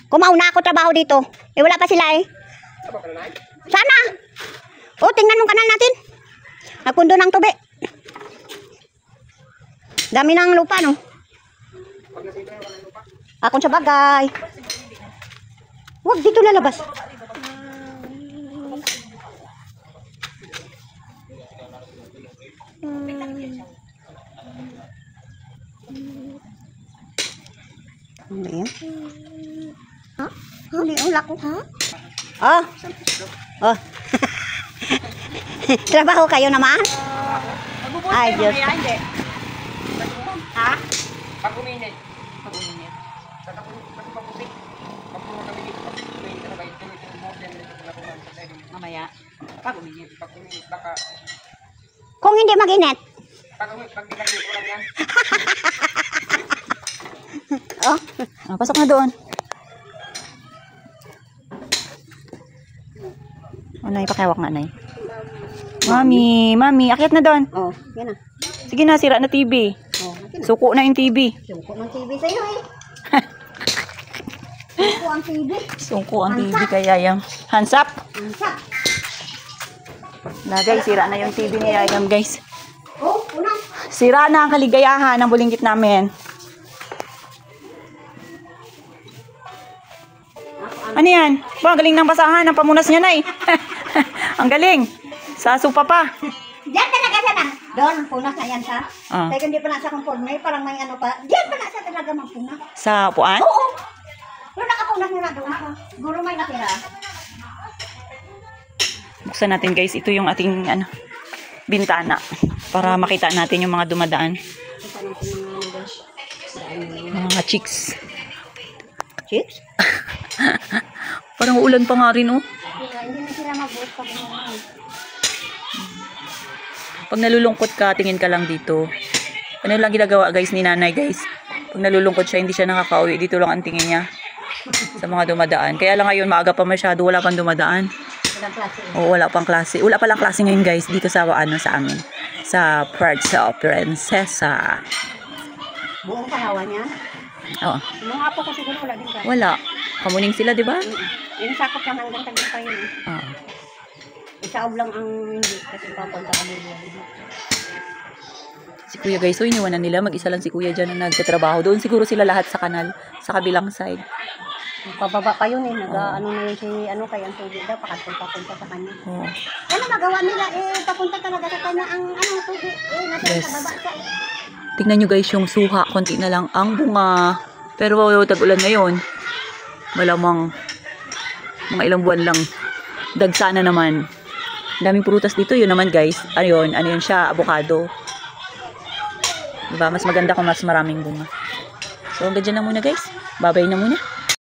Kung mauna ako trabaho dito. Eh, wala pa sila eh. Sana. O, tingnan yung kanal natin. Nagpundo ng tubi. Dami ng lupa, no? Akong sa bagay. Huwag dito lalabas. Ano yan? Ha? Hindi, ulak ko. Ha? Oh. Oh. Trabaho kayo naman? Ay, Diyos. Ha? Pag-uminit. Pag-uminit. Sa pag-uminit. Pag-puno kami dito. Pag-uminit ka na ba? Ito yung modern na kumain sa tayo. Mamaya. Pag-uminit. Pag-uminit. Baka... Kung hindi mag-init. Pag-uminit. Pag-uminit. Ulang yan. Oh. Pasok na doon. Nay, pakiawak nga, Nay. Mami, akyat na doon. Oh, yan na. Sige na, sira na TV. Oh, akin na. Suko na yung TV. Sungko ng TV sa'yo eh. Sungko ang TV. Suko ang TV kay Yayam. Hands up. Ang sak. Na guys, sira na yung TV ni Yayam, guys. Oh, unang. Sira na ang kaligayahan ng bulinggit namin. Ano yan? Ba, galing ng basahan ng pamunas niya, Nay. Ang galing. Sa supa pa. Diyan talaga siya na. Doon, punas na yan siya. Ah. Kaya hindi pa na siya conforme, parang may ano pa. Diyan pa na siya talaga magpunas. Sa upuan? Oo. Pero nakapunas na doon ako. Siguro may natira. Buksan natin, guys. Ito yung ating bintana. Para makita natin yung mga dumadaan. Mga chicks. Chicks? Parang ulan pa nga rin, oh. Hindi na sila magbuot pag naman. Pag nalulungkot ka, tingin ka lang dito. Ano lang ginagawa, guys, ni nanay, guys. Pag nalulungkot siya, hindi siya nakakauwi. Dito lang ang tingin niya sa mga dumadaan. Kaya lang ngayon, maaga pa masyado. Wala pang dumadaan. Walang klase. Oo, wala pang klase. Wala palang klase ngayon, guys, dito sa, sa amin. Sa Puerto Princesa. Buong kahawan niya. Oo. Nung apo ko siguro wala din ka. Wala. Kamuning sila, di ba? Yung sakop lang hanggang tagumpay yun. Oo. Isaob lang ang hindi kasi papunta kami doon. Si Kuya, guys, so iniwanan nila. Mag-isa lang si Kuya dyan na nagtatrabaho. Doon siguro sila lahat sa kanal, sa kabilang side. Pababa pa yun eh. Ano na yun si kaya ang tubig daw. Papunta sa kanya. Oo. Ano magawa nila eh. Papunta talaga sa kanya ang tubig. Nasa Yes. sa baba siya. Tingnan nyo, guys, yung suha. Konti na lang ang bunga. Pero tag-ulan ngayon. Malamang mga ilang buwan lang. Dagsa na naman. Daming prutas dito. Yun naman, guys. Ano yun siya? Avocado. Diba? Mas maganda kung mas maraming bunga. So, hanggang dyan na muna, guys. Babay na muna.